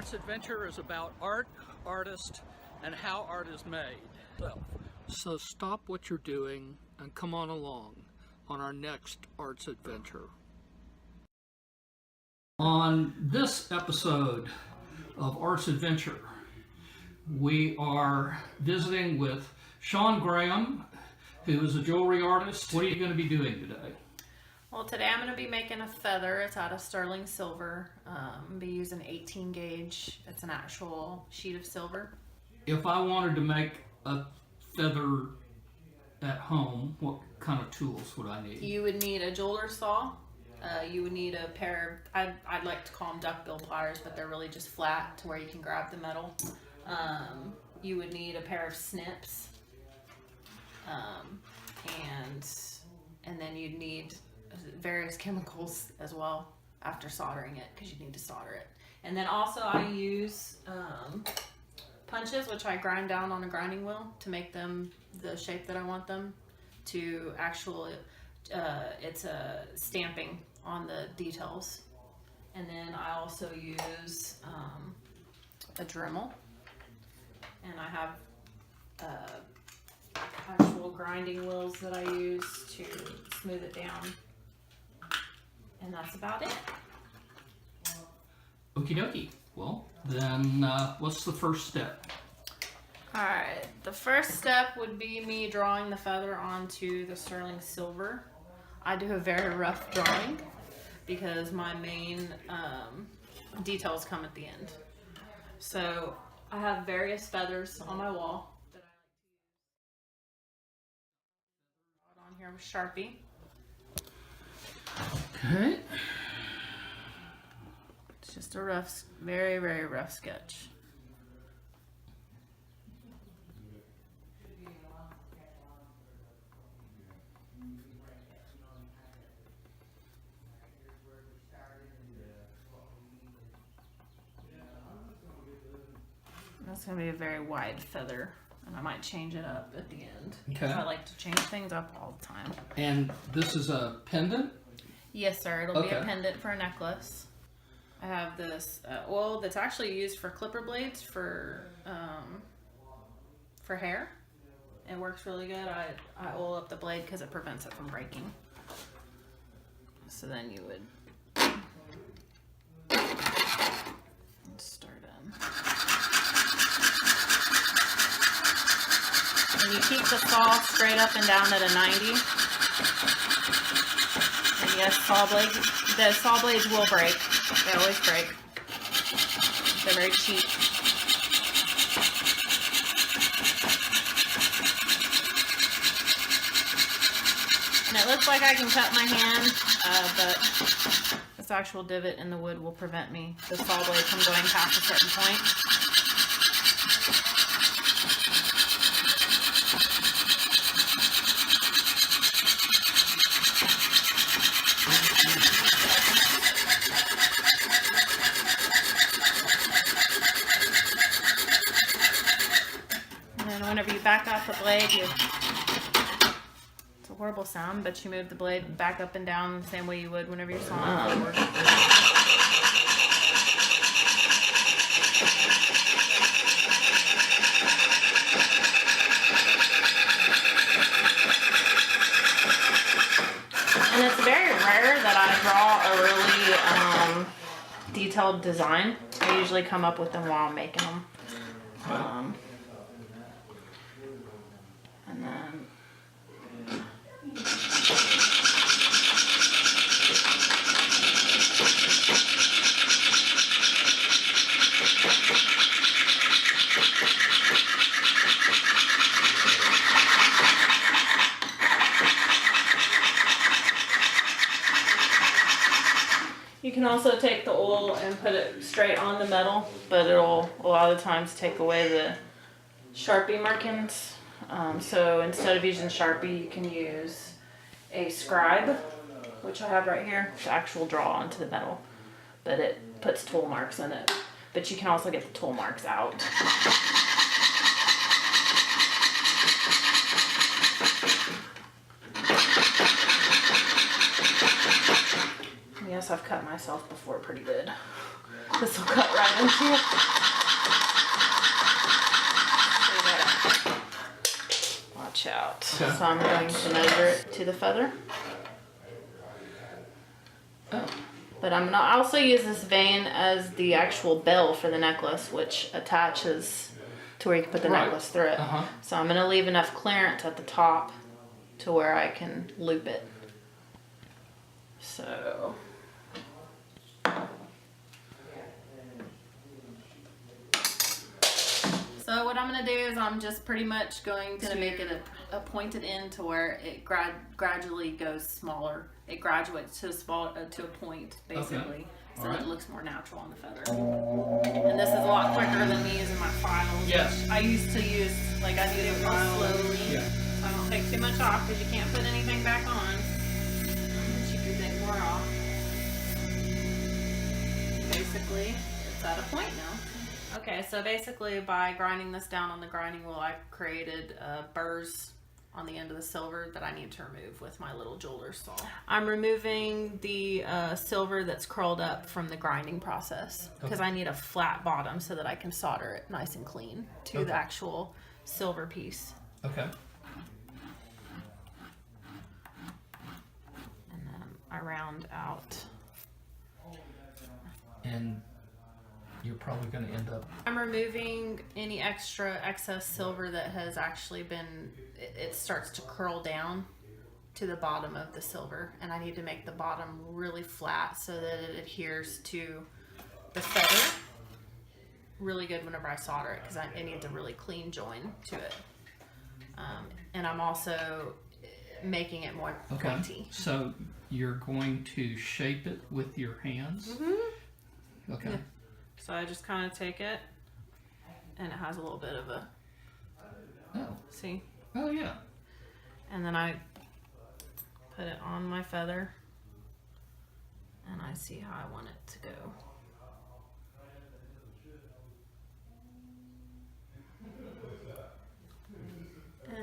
Arts Adventure is about art, artists, and how art is made. So stop what you're doing and come on along on our next Arts Adventure. On this episode of Arts Adventure, we are visiting with Shaun Graham, who is a jewelry artist. What are you going to be doing today? Well, today I'm going to be making a feather. It's out of sterling silver. I'm be using 18 gauge. It's an actual sheet of silver. If I wanted to make a feather at home, what kind of tools would I need? You would need a jeweler's saw. You would need a pair of, I'd like to call them duckbill pliers, but they're really just flat to where you can grab the metal. You would need a pair of snips. And then you'd need various chemicals as well after soldering it, because you need to solder it. And then also I use punches, which I grind down on a grinding wheel to make them the shape that I want them to. Actually, it's a stamping on the details. And then I also use a Dremel, and I have actual grinding wheels that I use to smooth it down. And that's about it. Okie dokie. Well, then what's the first step? Alright, the first step would be me drawing the feather onto the sterling silver. I do a very rough drawing because my main details come at the end. So I have various feathers on my wall that I like to use. On here with Sharpie. Okay. It's just a rough, very, very rough sketch. That's going to be a very wide feather, and I might change it up at the end. Okay. I like to change things up all the time. And this is a pendant? Yes, sir. It'll be a pendant for a necklace. I have this oil that's actually used for clipper blades for hair. It works really good. I oil up the blade because it prevents it from breaking. So then you would start in. And you keep the saw straight up and down at a 90. And yes, the saw blades will break. They always break. They're very cheap. And it looks like I can cut my hand, but this actual divot in the wood will prevent the saw blade from going past a certain point. Whenever you back off the blade, it's a horrible sound, but you move the blade back up and down the same way you would whenever you're sawing forward. And it's very rare that I draw a really detailed design. I usually come up with them while I'm making them. And then you can also take the oil and put it straight on the metal, but it'll a lot of times take away the Sharpie markings. So instead of using Sharpie, you can use a scribe, which I have right here, to actual draw onto the metal. But it puts tool marks in it. But you can also get the tool marks out. Yes, I've cut myself before pretty good. This will cut right into it. Watch out. Okay. So I'm going to measure it to the feather. Oh. But I'm gonna also use this vein as the actual bell for the necklace, which attaches to where you can put the necklace through it. So I'm gonna leave enough clearance at the top to where I can loop it. So. So what I'm going to do is I'm just pretty much going to make it a pointed end to where it gradually goes smaller. It graduates to a point, basically, so that it looks more natural on the feather. And this is a lot quicker than me using my files. Yes. I used to use, like, I do it real slowly. Yeah. So I don't take too much off because you can't put anything back on. But you can take more off. Basically, it's at a point now. Okay, so basically by grinding this down on the grinding wheel, I created burrs on the end of the silver that I need to remove with my little jeweler's saw. I'm removing the silver that's curled up from the grinding process because I need a flat bottom so that I can solder it nice and clean to the actual silver piece. Okay. And then I round out. And you're probably going to end up... I'm removing any excess silver that has actually been, it starts to curl down to the bottom of the silver, and I need to make the bottom really flat so that it adheres to the feather really good whenever I solder it, because it needs a really clean join to it. And I'm also making it more pointy. So you're going to shape it with your hands? Mm-hmm. Okay. Yeah. So I just kind of take it, and it has a little bit of a, see? Oh, yeah. And then I put it on my feather, and I see how I want it to go.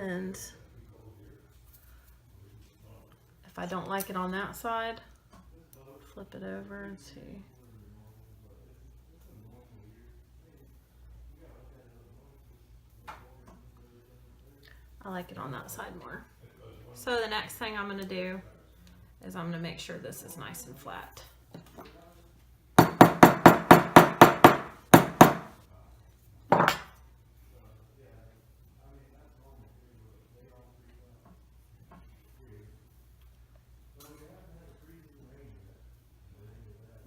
And if I don't like it on that side, flip it over and see. I like it on that side more. So the next thing I'm going to do is I'm going to make sure this is nice and flat.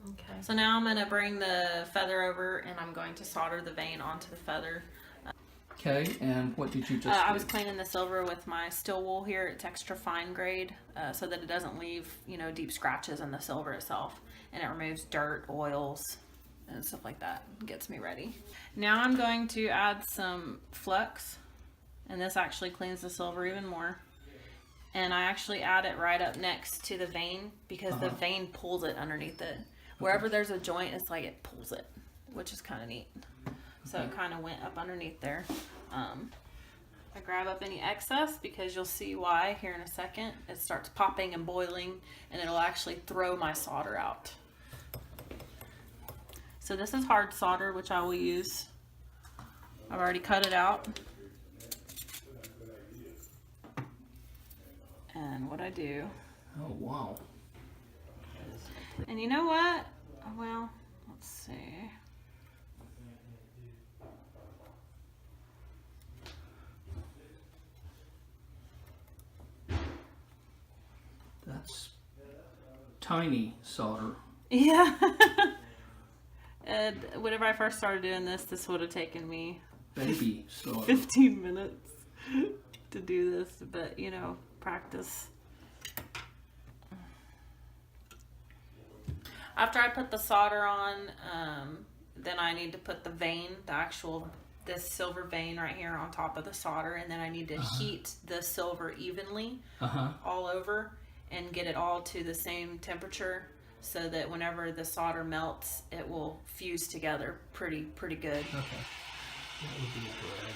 Okay, so now I'm going to bring the feather over and I'm going to solder the vein onto the feather. Okay, and what did you just do? I was cleaning the silver with my steel wool here. It's extra fine grade so that it doesn't leave, deep scratches in the silver itself. And it removes dirt, oils, and stuff like that. It gets me ready. Now I'm going to add some flux, and this actually cleans the silver even more. And I actually add it right up next to the vein because the vein pulls it underneath it. Wherever there's a joint, it's like it pulls it, which is kind of neat. So it kind of went up underneath there. I grab up any excess because you'll see why here in a second. It starts popping and boiling, and it'll actually throw my solder out. So this is hard solder, which I will use. I've already cut it out. And what I do. Oh, wow. And you know what? Well, let's see. That's tiny solder. Yeah. And whenever I first started doing this, this would have taken me Baby solder. 15 minutes to do this, but practice. After I put the solder on, then I need to put the vein, this silver vein right here on top of the solder, and then I need to heat the silver evenly all over and get it all to the same temperature so that whenever the solder melts, it will fuse together pretty good. Okay. That would be a drag.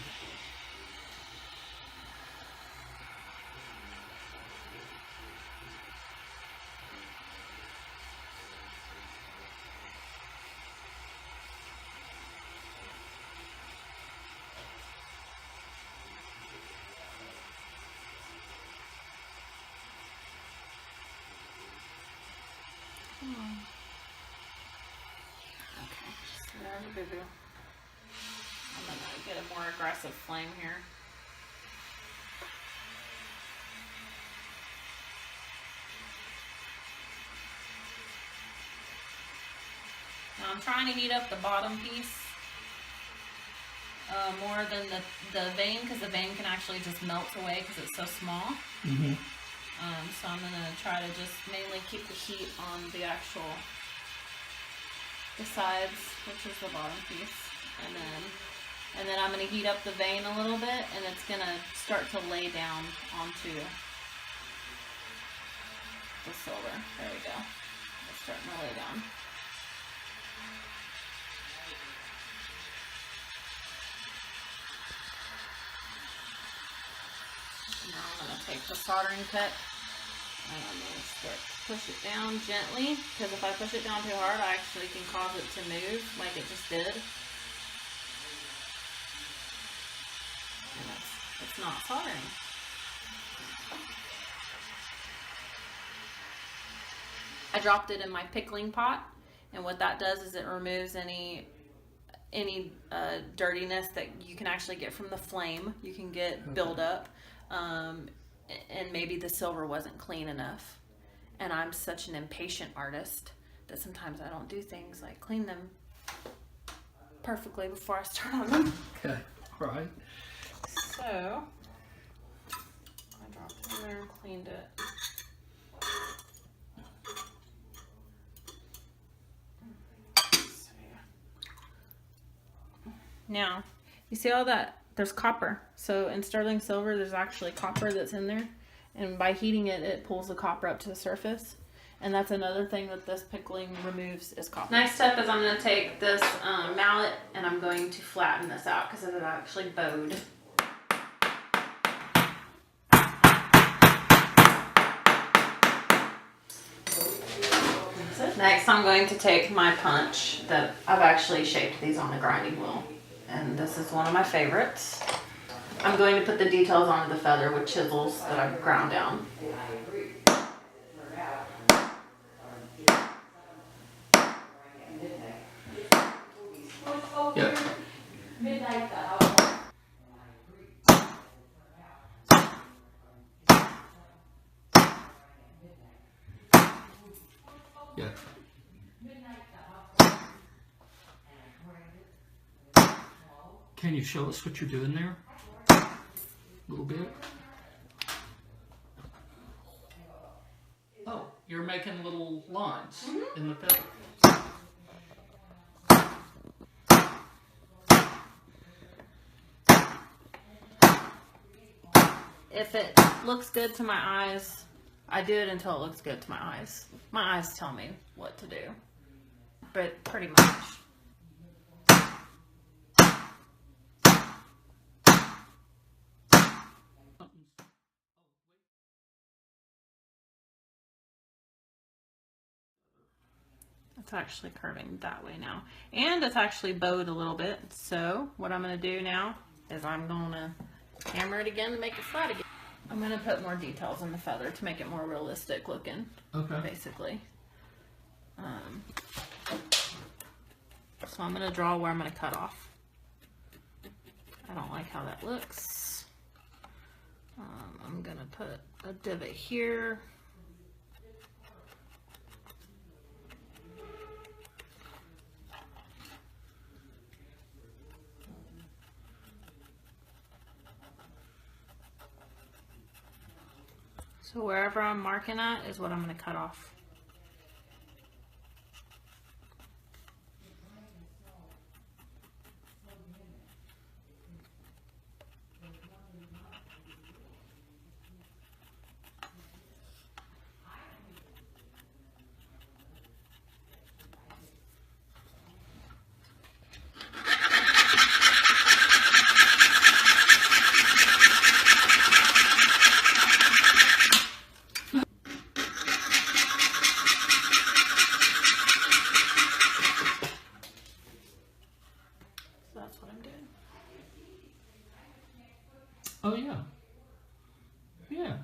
Okay, so there's a boo-boo. I'm gonna get a more aggressive flame here. Now I'm trying to heat up the bottom piece more than the vein, because the vein can actually just melt away because it's so small. Mm-hmm. So I'm gonna try to just mainly keep the heat on the sides, which is the bottom piece, and then I'm gonna heat up the vein a little bit, and it's gonna start to lay down onto the silver. There we go. It's starting to lay down. Now I'm going to take the soldering pick and I'm going to start to push it down gently, because if I push it down too hard, I actually can cause it to move like it just did. And it's not soldering. I dropped it in my pickling pot, and what that does is it removes any dirtiness that you can actually get from the flame. You can get buildup, and maybe the silver wasn't clean enough. And I'm such an impatient artist that sometimes I don't do things like clean them perfectly before I start on them. Okay, all right. So I dropped it in there and cleaned it. Now, you see all that? There's copper. So in sterling silver, there's actually copper that's in there. And by heating it, it pulls the copper up to the surface. And that's another thing that this pickling removes is copper. Next step is I'm going to take this mallet and I'm going to flatten this out because it actually bowed. Next, I'm going to take my punch that I've actually shaped these on the grinding wheel. And this is one of my favorites. I'm going to put the details onto the feather with chisels that I've ground down. Yep. Yeah. Can you show us what you're doing there? A little bit. Oh, you're making little lines in the feather. If it looks good to my eyes, I do it until it looks good to my eyes. My eyes tell me what to do, but pretty much. It's actually curving that way now. And it's actually bowed a little bit. So what I'm going to do now is I'm going to hammer it again to make it flat again. I'm going to put more details in the feather to make it more realistic looking, basically. So I'm going to draw where I'm going to cut off. I don't like how that looks. I'm going to put a divot here. So wherever I'm marking at is what I'm going to cut off. That's what I'm doing. Oh, yeah. Yeah.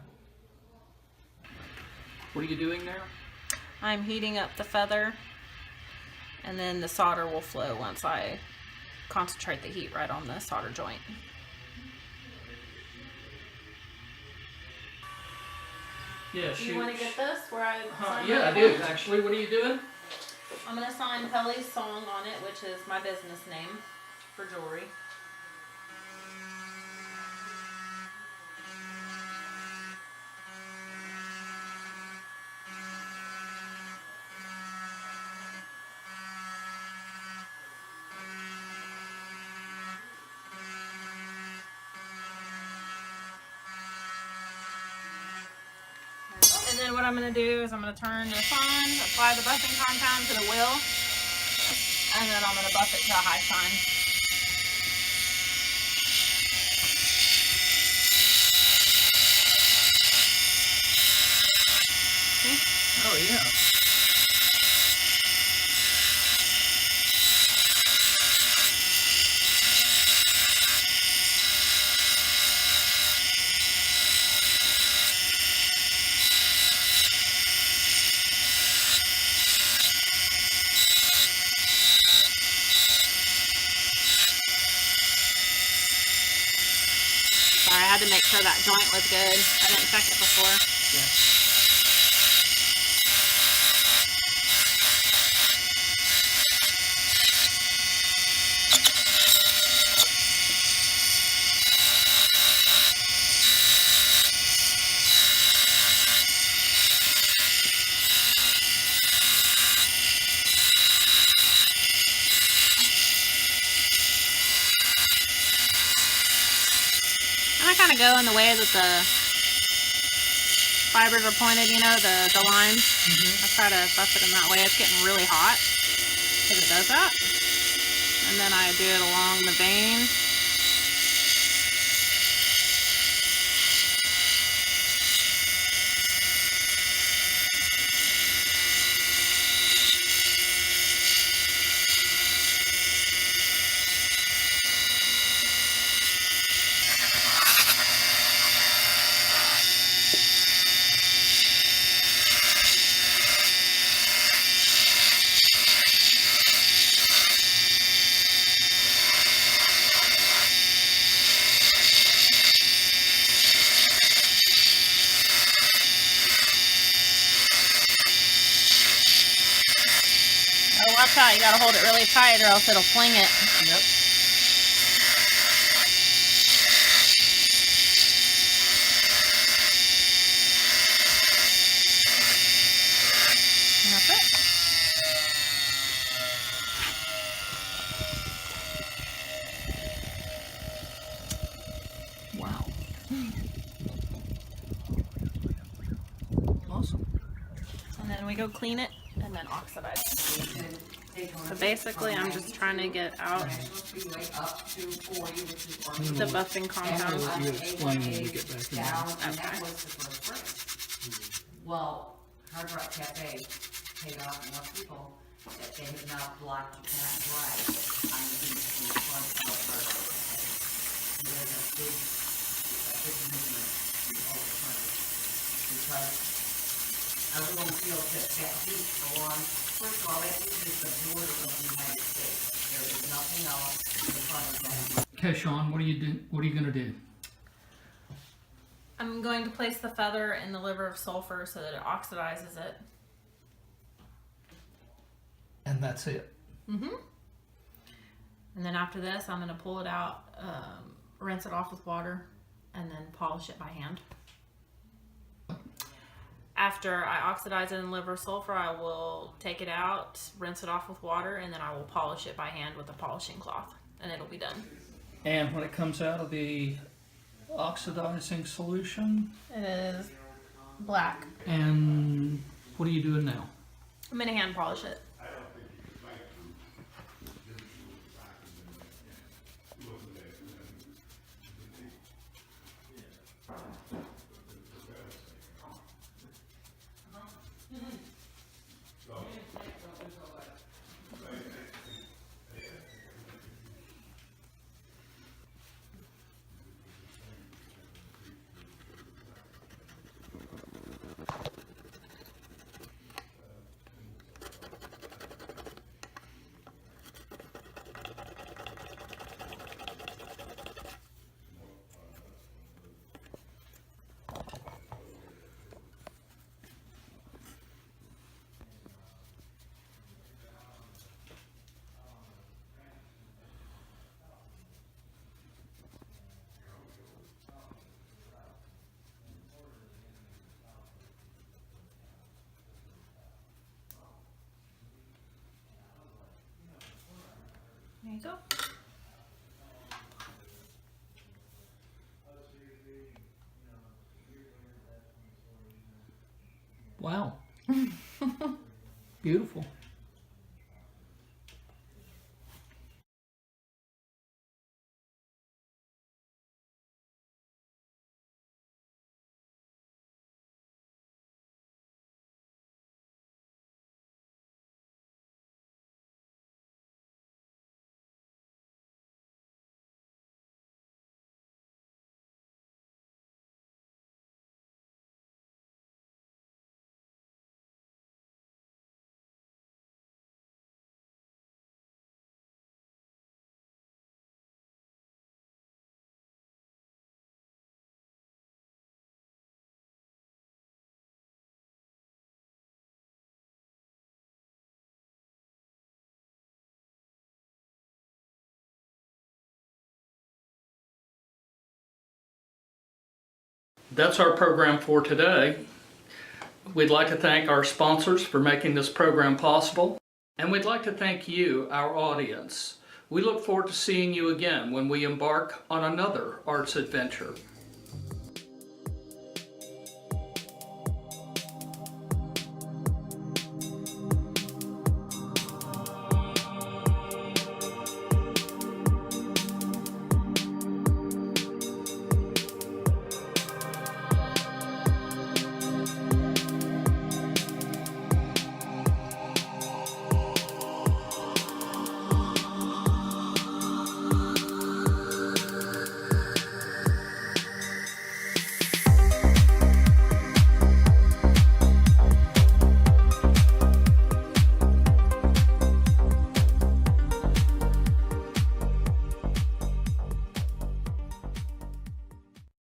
What are you doing there? I'm heating up the feather, and then the solder will flow once I concentrate the heat right on the solder joint. Yeah, Do you want to get this where I sign yeah, my I do. phone? Actually, what are you doing? I'm going to sign Pelly's Song on it, which is my business name for jewelry. And then what I'm going to do is I'm going to turn this on, apply the buffing compound to the wheel, and then I'm going to buff it to a high shine. See? Oh, yeah. Sorry, I had to make sure that joint was good. I didn't check it before. Yeah. And I kind of go in the way that the fibers are pointed, you know, the lines. I try to buff it in that way. It's getting really hot because it does that. And then I do it along the vein. Oh, watch out. You got to hold it really tight or else it'll fling it. Yep. And that's it. Wow. Awesome. And then we go clean it and then oxidize. So basically, I'm just trying to get out the buffing compound. You explain when we get back in there. Okay. Well, Hard Rock Cafe paid off enough people that they have now blocked you cannot drive on the beach in front of Hard Rock Cafe. There's a big movement overturn because everyone feels that that beach belongs, first of all, that beach is the border of the United States. There is nothing else in front of that. Okay, Shaun, what are you going to do? I'm going to place the feather in the liver of sulfur so that it oxidizes it. And that's it. And then after this, I'm going to pull it out, rinse it off with water, and then polish it by hand. After I oxidize it in liver sulfur, I will take it out, rinse it off with water, and then I will polish it by hand with a polishing cloth, and it'll be done. And when it comes out of the oxidizing solution, It is black. and what are you doing now? I'm going to hand polish it. There you go. Wow. Beautiful. That's our program for today. We'd like to thank our sponsors for making this program possible, and we'd like to thank you, our audience. We look forward to seeing you again when we embark on another arts adventure.